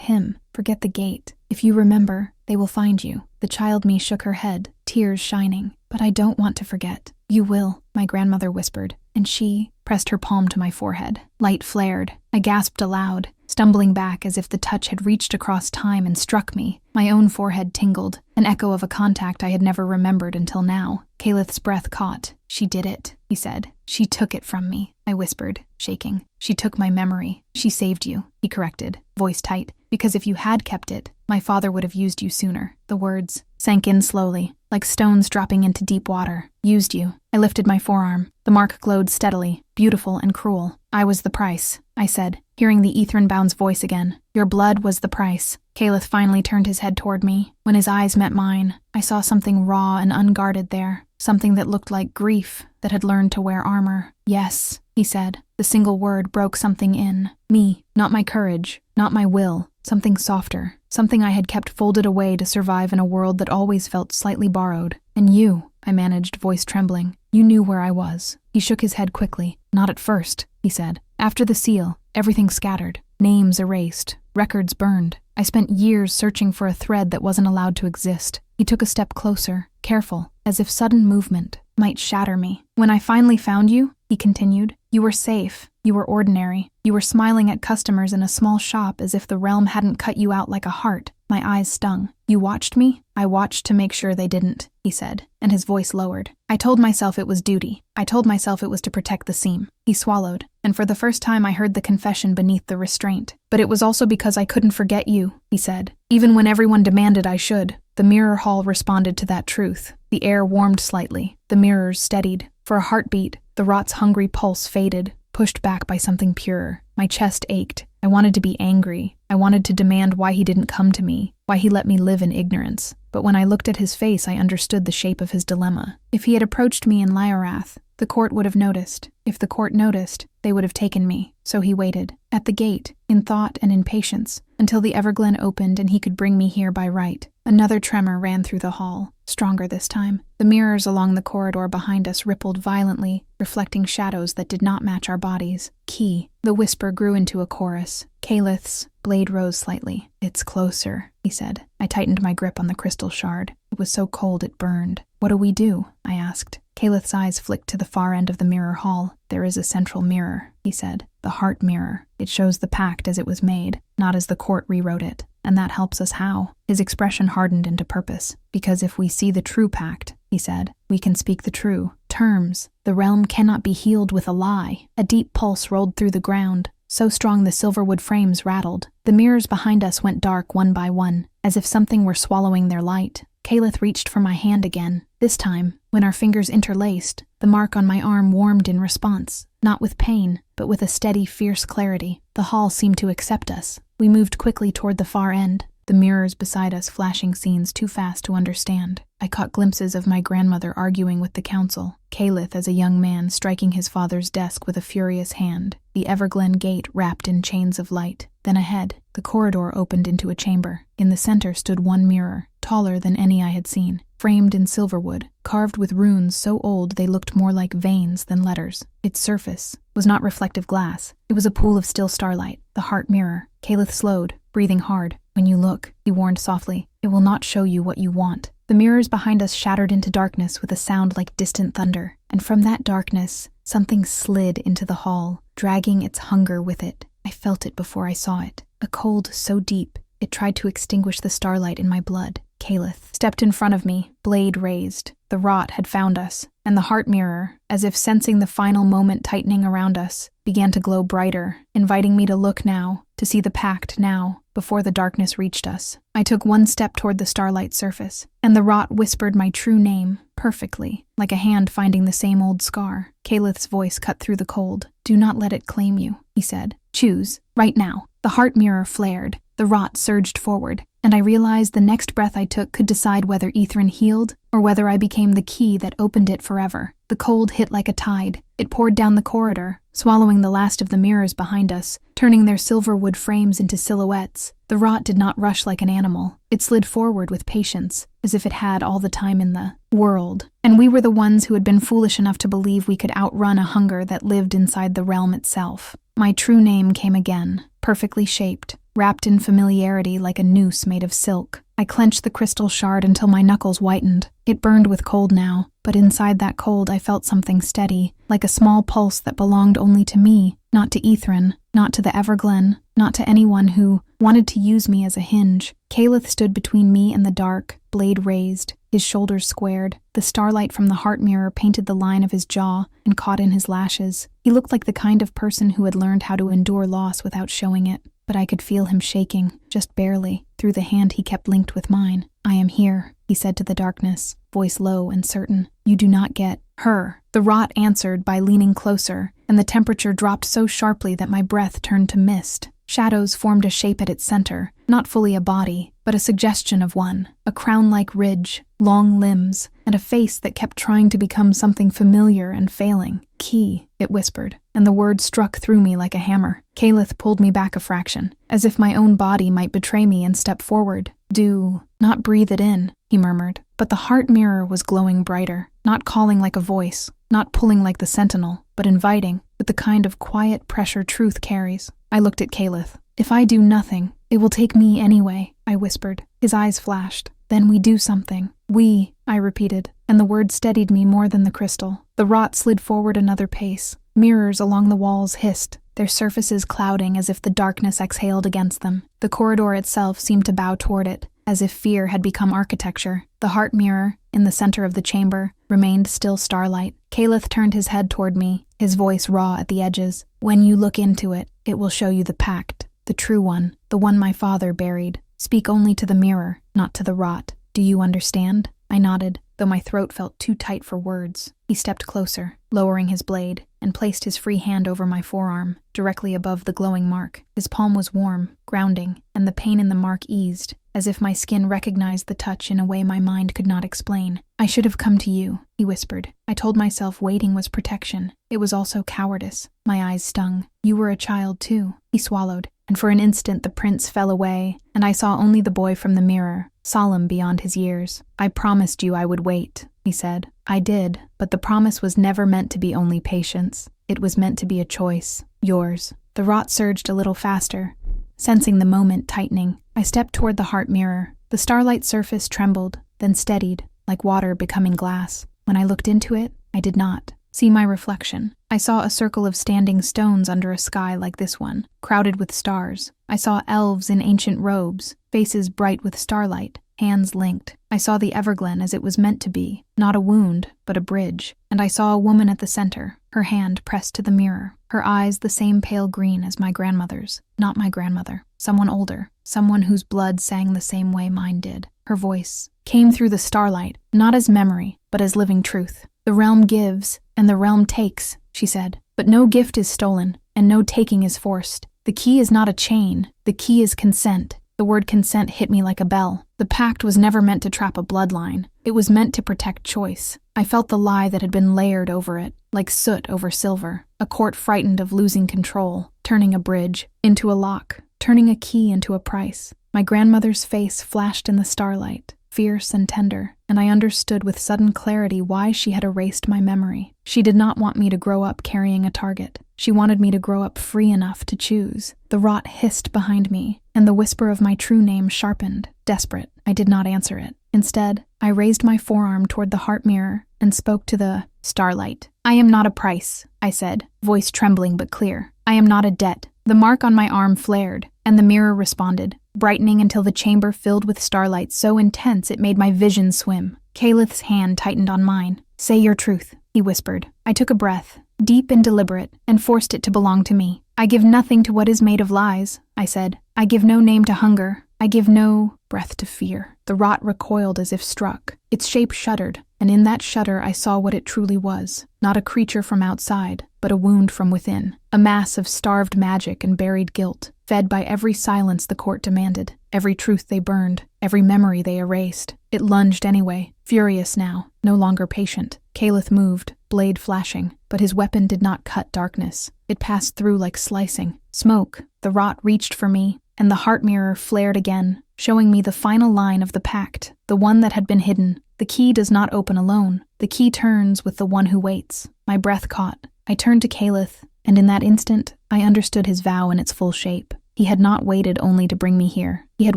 him. Forget the gate. If you remember, they will find you." The child me shook her head, tears shining. "But I don't want to forget." "You will," my grandmother whispered, and she pressed her palm to my forehead. Light flared. I gasped aloud, stumbling back as if the touch had reached across time and struck me. My own forehead tingled, an echo of a contact I had never remembered until now. Kaelith's breath caught. "She did it," he said. "She took it from me," I whispered, shaking. "She took my memory. She saved you," he corrected, voice tight, "because if you had kept it, my father would have used you sooner." The words sank in slowly, like stones dropping into deep water. "Used you." I lifted my forearm. The mark glowed steadily, beautiful and cruel. "I was the price," I said, hearing the Aethryn-bound's voice again. "Your blood was the price." Kaelith finally turned his head toward me. When his eyes met mine, I saw something raw and unguarded there, something that looked like grief that had learned to wear armor. "Yes," he said. The single word broke something in me, not my courage, not my will, something softer, something I had kept folded away to survive in a world that always felt slightly borrowed. "And you," I managed, voice trembling. "You knew where I was." He shook his head quickly. "Not at first," he said. "After the seal, everything scattered. Names erased. Records burned. I spent years searching for a thread that wasn't allowed to exist." He took a step closer, careful, as if sudden movement might shatter me. "When I finally found you," he continued, "you were safe. You were ordinary. You were smiling at customers in a small shop as if the realm hadn't cut you out like a heart." My eyes stung. "You watched me?" "I watched to make sure they didn't," he said, and his voice lowered. "I told myself it was duty. I told myself it was to protect the seam." He swallowed, and for the first time I heard the confession beneath the restraint. "But it was also because I couldn't forget you," he said, "even when everyone demanded I should." The mirror hall responded to that truth. The air warmed slightly. The mirrors steadied. For a heartbeat, the rot's hungry pulse faded, pushed back by something purer. My chest ached. I wanted to be angry. I wanted to demand why he didn't come to me, why he let me live in ignorance. But when I looked at his face, I understood the shape of his dilemma. If he had approached me in Leorath, the court would have noticed. If the court noticed, they would have taken me. So he waited, at the gate, in thought and in patience, until the Everglen opened and he could bring me here by right. Another tremor ran through the hall, stronger this time. The mirrors along the corridor behind us rippled violently, reflecting shadows that did not match our bodies. "Key." The whisper grew into a chorus. Kaelith's blade rose slightly. "It's closer," he said. I tightened my grip on the crystal shard. It was so cold it burned. "What do we do?" I asked. Kaelith's eyes flicked to the far end of the mirror hall. "There is a central mirror," he said. "The heart mirror. It shows the pact as it was made, not as the court rewrote it. And that helps us how?" His expression hardened into purpose. "Because if we see the true pact," he said, "we can speak the true terms. The realm cannot be healed with a lie." A deep pulse rolled through the ground, so strong the silverwood frames rattled. The mirrors behind us went dark one by one, as if something were swallowing their light. Kaelith reached for my hand again. This time, when our fingers interlaced, the mark on my arm warmed in response, not with pain, but with a steady, fierce clarity. The hall seemed to accept us. We moved quickly toward the far end, the mirrors beside us flashing scenes too fast to understand. I caught glimpses of my grandmother arguing with the council, Kaelith as a young man striking his father's desk with a furious hand, the Everglen gate wrapped in chains of light. Then ahead, the corridor opened into a chamber. In the center stood one mirror, taller than any I had seen, framed in silverwood, carved with runes so old they looked more like veins than letters. Its surface was not reflective glass. It was a pool of still starlight, the heart mirror. Kaelith slowed, breathing hard. "When you look," he warned softly, "it will not show you what you want." The mirrors behind us shattered into darkness with a sound like distant thunder, and from that darkness, something slid into the hall, dragging its hunger with it. I felt it before I saw it, a cold so deep, it tried to extinguish the starlight in my blood. Kaelith stepped in front of me, blade raised. The rot had found us, and the heart mirror, as if sensing the final moment tightening around us, began to glow brighter, inviting me to look now, to see the pact now, before the darkness reached us. I took one step toward the starlight surface, and the rot whispered my true name, perfectly, like a hand finding the same old scar. Kaelith's voice cut through the cold. "Do not let it claim you," he said. "Choose, right now." The heart mirror flared, the rot surged forward, and I realized the next breath I took could decide whether Aethryn healed or whether I became the key that opened it forever. The cold hit like a tide. It poured down the corridor, swallowing the last of the mirrors behind us, turning their silver wood frames into silhouettes. The rot did not rush like an animal. It slid forward with patience, as if it had all the time in the world. And we were the ones who had been foolish enough to believe we could outrun a hunger that lived inside the realm itself. My true name came again, perfectly shaped, wrapped in familiarity like a noose made of silk. I clenched the crystal shard until my knuckles whitened. It burned with cold now, but inside that cold I felt something steady, like a small pulse that belonged only to me, not to Aethryn, not to the Everglen, not to anyone who wanted to use me as a hinge. Kaelith stood between me and the dark, blade raised, his shoulders squared. The starlight from the heart mirror painted the line of his jaw and caught in his lashes. He looked like the kind of person who had learned how to endure loss without showing it. But I could feel him shaking, just barely, through the hand he kept linked with mine. "I am here," he said to the darkness, voice low and certain. "You do not get her." The rot answered by leaning closer, and the temperature dropped so sharply that my breath turned to mist. Shadows formed a shape at its center, not fully a body, but a suggestion of one, a crown-like ridge, long limbs, and a face that kept trying to become something familiar and failing. "Key," it whispered, and the word struck through me like a hammer. Kaelith pulled me back a fraction, as if my own body might betray me and step forward. "Do not breathe it in," he murmured. But the heart mirror was glowing brighter, not calling like a voice, not pulling like the sentinel, but inviting, with the kind of quiet pressure truth carries. I looked at Kaelith. "If I do nothing, it will take me anyway," I whispered. His eyes flashed. "Then we do something." "We," I repeated, and the word steadied me more than the crystal. The rot slid forward another pace. Mirrors along the walls hissed, their surfaces clouding as if the darkness exhaled against them. The corridor itself seemed to bow toward it, as if fear had become architecture. The heart mirror, in the center of the chamber, remained still starlight. Kaelith turned his head toward me, his voice raw at the edges. "When you look into it, it will show you the pact, the true one, the one my father buried. Speak only to the mirror, not to the rot. Do you understand?" I nodded, though my throat felt too tight for words. He stepped closer, lowering his blade, and placed his free hand over my forearm, directly above the glowing mark. His palm was warm, grounding, and the pain in the mark eased, as if my skin recognized the touch in a way my mind could not explain. "I should have come to you," he whispered. I told myself waiting was protection. It was also cowardice. My eyes stung. "You were a child too," he swallowed, and for an instant the prince fell away, and I saw only the boy from the mirror, solemn beyond his years. "I promised you I would wait," he said. I did, but the promise was never meant to be only patience. It was meant to be a choice. Yours. The rot surged a little faster, sensing the moment tightening. I stepped toward the heart mirror. The starlight surface trembled, then steadied, like water becoming glass. When I looked into it, I did not see my reflection. I saw a circle of standing stones under a sky like this one, crowded with stars. I saw elves in ancient robes, faces bright with starlight, hands linked. I saw the Everglen as it was meant to be, not a wound, but a bridge. And I saw a woman at the center, her hand pressed to the mirror, her eyes the same pale green as my grandmother's. Not my grandmother, someone older, someone whose blood sang the same way mine did. Her voice came through the starlight, not as memory, but as living truth. "The realm gives, and the realm takes," she said. "But no gift is stolen, and no taking is forced. The key is not a chain, the key is consent." The word consent hit me like a bell. The pact was never meant to trap a bloodline. It was meant to protect choice. I felt the lie that had been layered over it, like soot over silver. A court frightened of losing control, turning a bridge into a lock, turning a key into a price. My grandmother's face flashed in the starlight, fierce and tender, and I understood with sudden clarity why she had erased my memory. She did not want me to grow up carrying a target. She wanted me to grow up free enough to choose. The rot hissed behind me, and the whisper of my true name sharpened. Desperate, I did not answer it. Instead, I raised my forearm toward the heart mirror and spoke to the starlight. "I am not a price," I said, voice trembling but clear. "I am not a debt." The mark on my arm flared, and the mirror responded, brightening until the chamber filled with starlight so intense it made my vision swim. Kaelith's hand tightened on mine. "Say your truth," he whispered. I took a breath, deep and deliberate, and forced it to belong to me. I give nothing to what is made of lies, I said. I give no name to hunger. I give no breath to fear. The rot recoiled as if struck. Its shape shuddered, and in that shudder I saw what it truly was. Not a creature from outside, but a wound from within. A mass of starved magic and buried guilt, fed by every silence the court demanded, every truth they burned, every memory they erased. It lunged anyway, furious now, no longer patient. Kaelith moved, blade flashing, but his weapon did not cut darkness. It passed through like slicing. Smoke. The rot reached for me, and the heart mirror flared again, showing me the final line of the pact, the one that had been hidden. The key does not open alone. The key turns with the one who waits. My breath caught. I turned to Kaelith, and in that instant, I understood his vow in its full shape. He had not waited only to bring me here. He had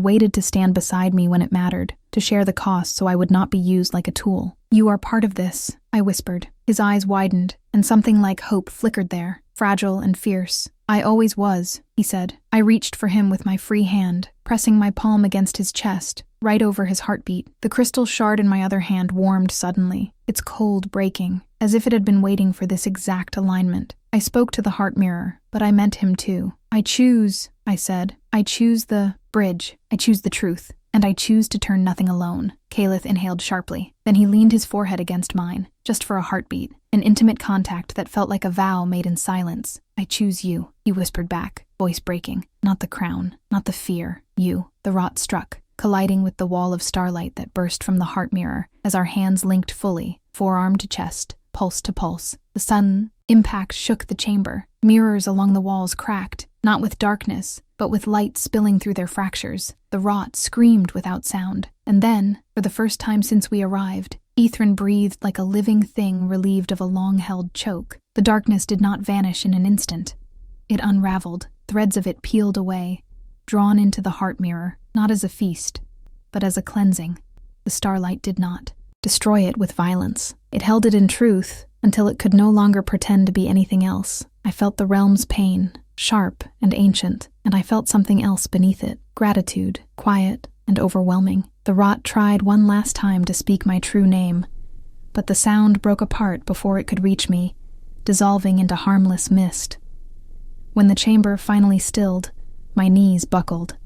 waited to stand beside me when it mattered, to share the cost so I would not be used like a tool. You are part of this, I whispered. His eyes widened, and something like hope flickered there, fragile and fierce. I always was, he said. I reached for him with my free hand, pressing my palm against his chest, right over his heartbeat. The crystal shard in my other hand warmed suddenly, its cold breaking, as if it had been waiting for this exact alignment. I spoke to the heart mirror, but I meant him too. I choose, I said. I choose the bridge. I choose the truth. And I choose to turn nothing alone. Kaelith inhaled sharply. Then he leaned his forehead against mine, just for a heartbeat, an intimate contact that felt like a vow made in silence. I choose you, he whispered back, voice breaking. Not the crown, not the fear. You. The rot struck, colliding with the wall of starlight that burst from the heart mirror as our hands linked fully, forearm to chest, pulse to pulse. The sudden impact shook the chamber. Mirrors along the walls cracked, not with darkness, but with light spilling through their fractures. The rot screamed without sound. And then, for the first time since we arrived, Aethryn breathed like a living thing relieved of a long-held choke. The darkness did not vanish in an instant. It unraveled, threads of it peeled away, drawn into the heart mirror, not as a feast, but as a cleansing. The starlight did not destroy it with violence. It held it in truth until it could no longer pretend to be anything else. I felt the realm's pain, sharp and ancient, and I felt something else beneath it, gratitude, quiet and overwhelming. The rot tried one last time to speak my true name, but the sound broke apart before it could reach me, dissolving into harmless mist. When the chamber finally stilled, my knees buckled.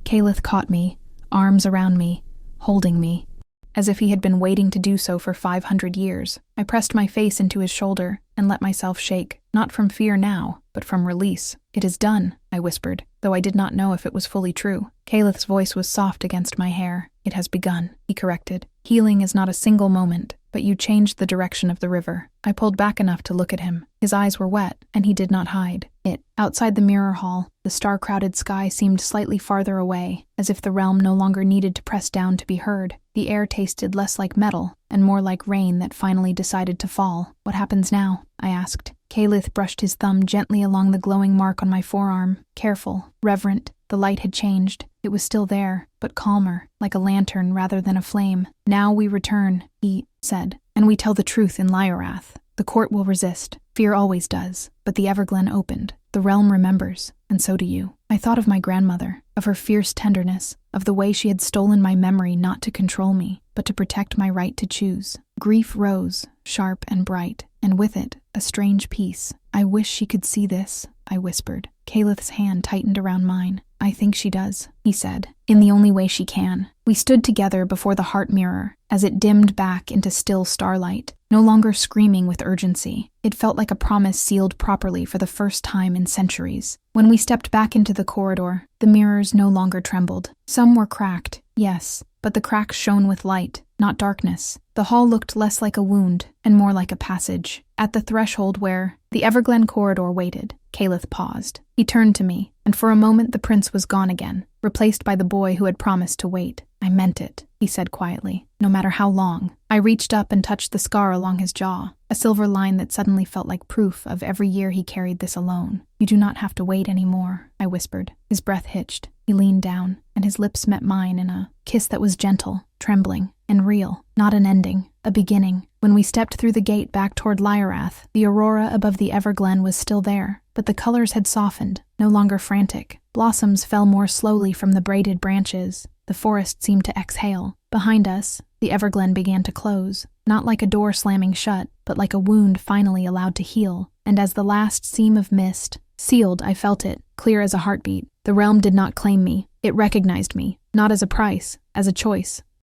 Kaelith caught me, arms around me, holding me, as if he had been waiting to do so for 500 years. I pressed my face into his shoulder and let myself shake, not from fear now, but from release. It is done, I whispered, though I did not know if it was fully true. Kaelith's voice was soft against my hair. It has begun, he corrected. Healing is not a single moment, but you changed the direction of the river. I pulled back enough to look at him. His eyes were wet, and he did not hide it. Outside the mirror hall, the star-crowded sky seemed slightly farther away, as if the realm no longer needed to press down to be heard. The air tasted less like metal, and more like rain that finally decided to fall. What happens now? I asked. Kaelith brushed his thumb gently along the glowing mark on my forearm. Careful, reverent. The light had changed. It was still there, but calmer, like a lantern rather than a flame. Now we return, he said, and we tell the truth in Lyorath. The court will resist. Fear always does. But the Everglen opened. The realm remembers, and so do you. I thought of my grandmother, of her fierce tenderness, of the way she had stolen my memory not to control me, but to protect my right to choose. Grief rose, sharp and bright, and with it, a strange peace. I wish she could see this, I whispered. Kaelith's hand tightened around mine. I think she does, he said, in the only way she can. We stood together before the heart mirror, as it dimmed back into still starlight, no longer screaming with urgency. It felt like a promise sealed properly for the first time in centuries. When we stepped back into the corridor, the mirrors no longer trembled. Some were cracked, yes, but the cracks shone with light, not darkness. The hall looked less like a wound and more like a passage. At the threshold where the Everglen corridor waited, Kaelith paused. He turned to me, and for a moment the prince was gone again, replaced by the boy who had promised to wait. I meant it, he said quietly, no matter how long. I reached up and touched the scar along his jaw, a silver line that suddenly felt like proof of every year he carried this alone. You do not have to wait anymore, I whispered. His breath hitched. He leaned down, and his lips met mine in a kiss that was gentle, trembling, and real. Not an ending, a beginning. When we stepped through the gate back toward Lyorath, the aurora above the Everglen was still there, but the colors had softened, no longer frantic. Blossoms fell more slowly from the braided branches. The forest seemed to exhale. Behind us, the Everglen began to close, not like a door slamming shut, but like a wound finally allowed to heal. And as the last seam of mist sealed, I felt it, clear as a heartbeat. The realm did not claim me. It recognized me, not as a price, as a choice.